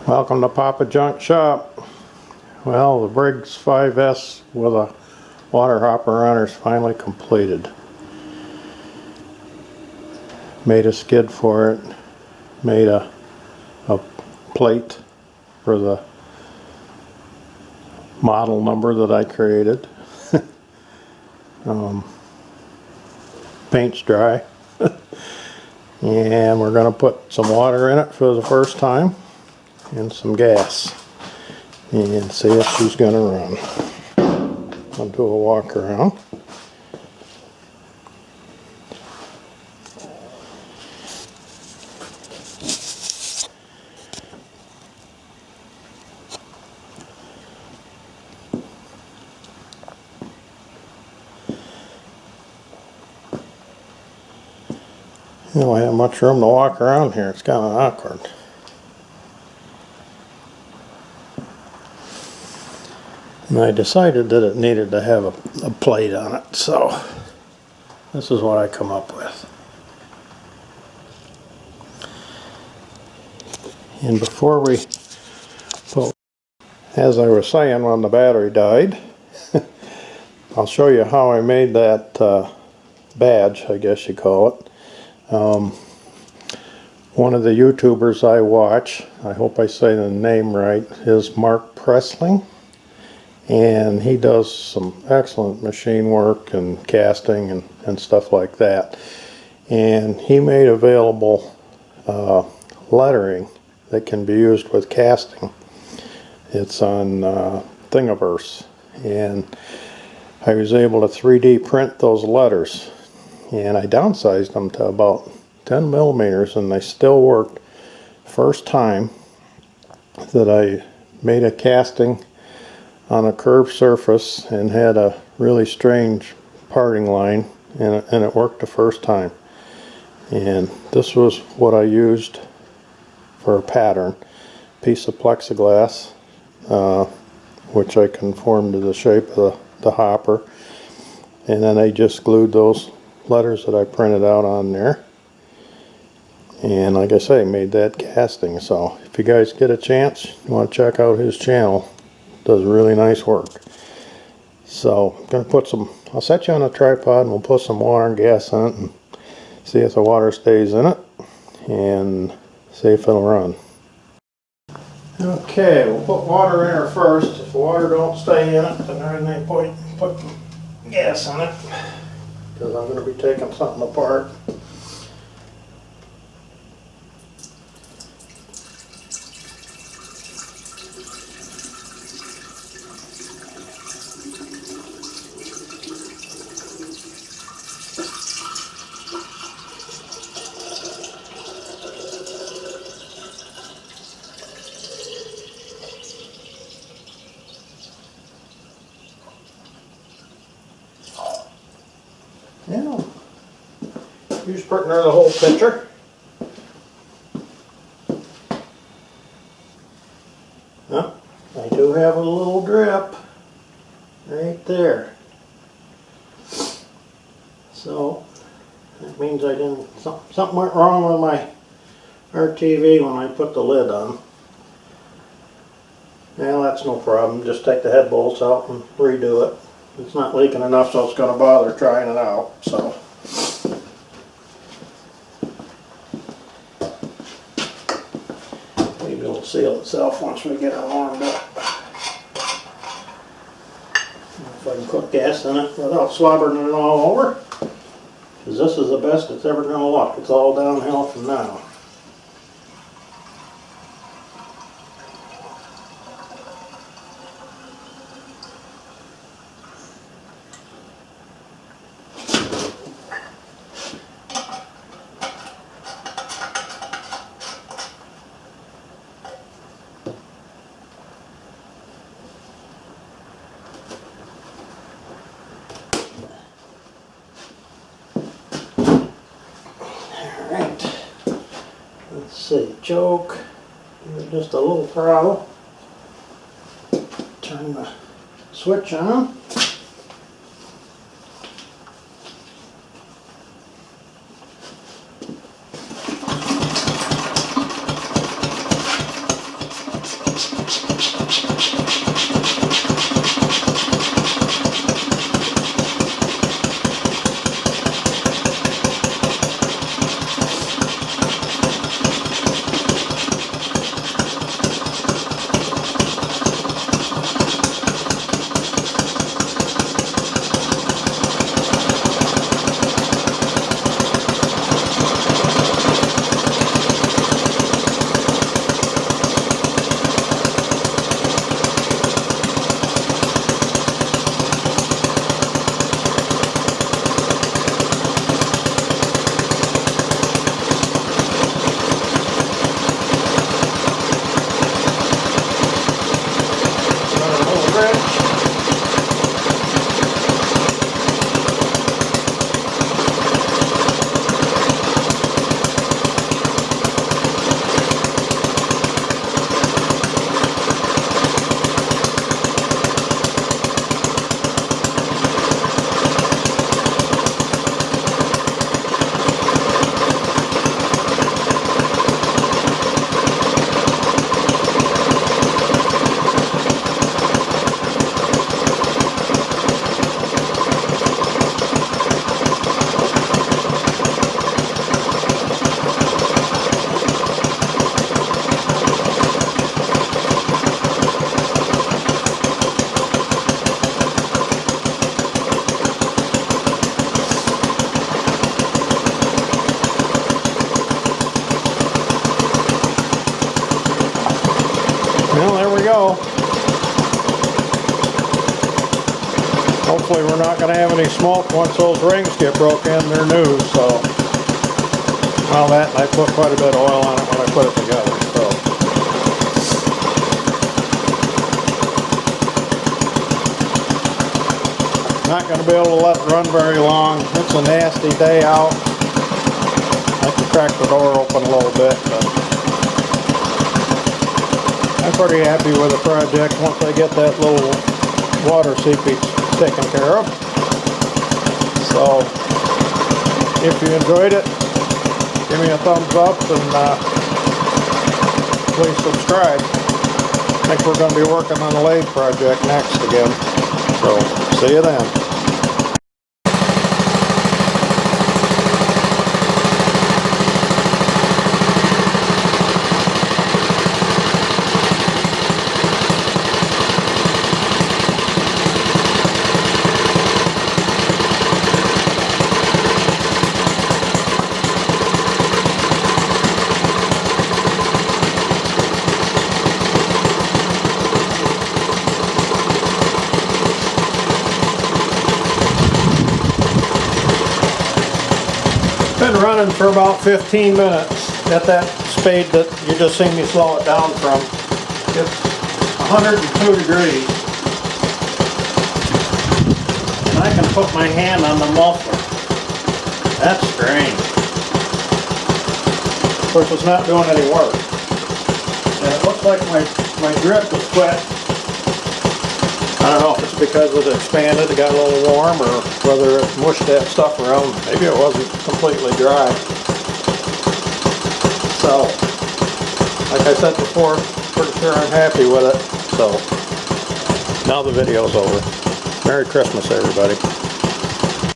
Welcome to Papa Junk Shop. Well, the Briggs 5S with a water hopper runner is finally completed. Made a skid for it, made a plate for the model number that I created. Paint's dry. And we're going to put some water in it for the first time and some gas and see if she's going to run. I'll do a walk around. You don't have much room to walk around here. It's kind of awkward. And I decided that it needed to have a plate on it, so this is what I come up with. And before we put, as I was saying, when the battery died, I'll show you how I made that badge, I guess you call it. One of the YouTubers I watch, I hope I say the name right, is Mark Presling. And he does some excellent machine work and casting and stuff like that. And he made available lettering that can be used with casting. It's on Thingiverse. And I was able to 3D print those letters. And I downsized them to about 10 millimeters, and they still worked. First time that I made a casting on a curved surface and had a really strange parting line, and it worked the first time. And this was what I used for a pattern. Piece of plexiglass, which I conformed to the shape of the hopper, and then I just glued those letters that I printed out on there, and like I say, made that casting. So if you guys get a chance, you want to check out his channel, does really nice work. So I'm going to put some, I'll set you on a tripod and we'll put some water and gas in it and see if the water stays in it and see if it'll run. Okay, we'll put water in her first. If the water don't stay in it, then there's no point in putting gas in it, because I'm going to be taking something apart. Yeah, use pretty near the whole pitcher. Oh, I do have a little drip right there. So that means I didn't, something went wrong with my RTV when I put the lid on. Well, that's no problem. Just take the head bolts out and redo it. It's not leaking enough so it's going to bother trying it out. So maybe it'll seal itself once we get it warmed up. If I can put gas in it without slobbering it all over, because this is the best it's ever going to look. It's all downhill from now. Alright, let's see, choke, give it just a little throttle, turn the switch on. go. Hopefully we're not going to have any smoke once those rings get broke in. They're new, so. Well, that, and I put quite a bit of oil on it when I put it together, so. Not going to be able to let it run very long. It's a nasty day out. I can crack the door open a little bit, but I'm pretty happy with the project once I get that little water seepage taken care of. So, if you enjoyed it, give me a thumbs up and please subscribe. I think we're going to be working on the lathe project next again. So, see you then. Been running for about 15 minutes at that speed that you just seen me slow it down from. It's 102 degrees. And I can put my hand on the muffler. That's strange. Of course, it's not doing any work. And it looks like my grip is wet. I don't know if it's because it expanded, it got a little warm, or whether it mushed that stuff around. Maybe it wasn't completely dry. So, like I said before, pretty sure I'm happy with it. So, now the video's over. Merry Christmas, everybody.